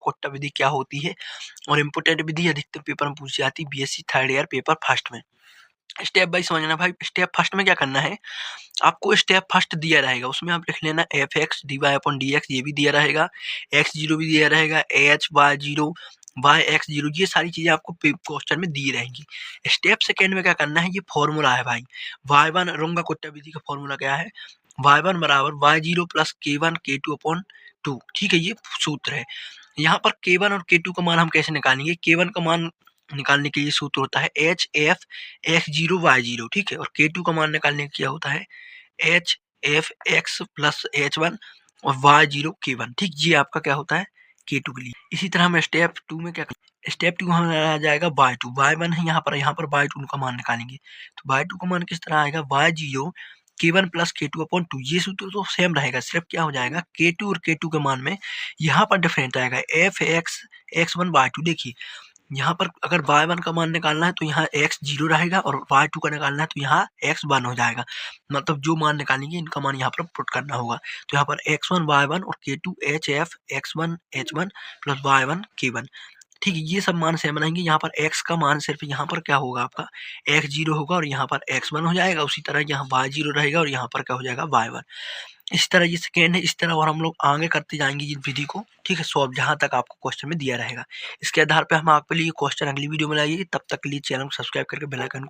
कोट्टा विधि क्या होती है और इम्पोर्टेंट विधि अधिकतर पेपर में पूछी जाती है BSc third year paper first में। स्टेप बाई समझना भाई। स्टेप फर्स्ट में क्या करना है, आपको स्टेप फर्स्ट दिया रहेगा, उसमें आप लिख लेना F X D Y upon D X, ये भी दिया रहेगा, एक्स जीरो भी दिया रहेगा, H Y zero Y X zero, ये सारी चीजें आपको क्वेश्चन में दी रहेंगी। स्टेप सेकेंड में क्या करना है, ये फॉर्मूला है भाई, वाई वन रोंगा कोट्टा विधि का फॉर्मूला क्या है, वाई वन बराबर वाई जीरो प्लस के वन के टू अपॉन टू। ठीक है, ये सूत्र है। यहाँ पर के वन और के टू का मान हम कैसे निकालेंगे, के वन का मान निकालने के लिए सूत्र होता है H F X zero Y zero. ठीक है, और के टू का मान निकालने का क्या होता है H F x plus H one और वाई जीरो के वन। ठीक, ये आपका क्या होता है के टू के लिए। इसी तरह हम स्टेप टू में क्या करें, स्टेप टू हमें आ जाएगा वाई टू, वाई वन है यहाँ पर वाई टू का मान निकालेंगे। तो वाई टू का मान किस तरह आएगा, वाई जीरो के वन प्लस के टू अपॉन टू, ये सूत्र तो सेम रहेगा, सिर्फ क्या हो जाएगा के टू और के टू के मान में यहाँ पर डिफरेंट आएगा, F X X one Y two. देखिए यहाँ पर अगर वाई वन का मान निकालना है तो यहाँ एक्स जीरो रहेगा और वाई टू का निकालना है तो यहाँ एक्स वन हो जाएगा। मतलब जो मान निकालेंगे इनका मान यहाँ पर पुट करना होगा। तो यहाँ पर एक्स वन वाई वन और K two H F X one H one plus Y one K one. ठीक है, ये सब मान सेम बनाएंगे। यहाँ पर x का मान सिर्फ यहाँ पर क्या होगा आपका x जीरो होगा और यहाँ पर x वन हो जाएगा, उसी तरह यहाँ y जीरो रहेगा और यहाँ पर क्या हो जाएगा y वन। इस तरह ये सेकेंड है, इस तरह और हम लोग आगे करते जाएंगे इस विधि को। ठीक है, सॉल्व जहाँ तक आपको क्वेश्चन में दिया रहेगा। इसके आधार पर हम आपके लिए क्वेश्चन अगली वीडियो में लाएंगे। तब तक के लिए चैनल को सब्सक्राइब करके बेल आइकन को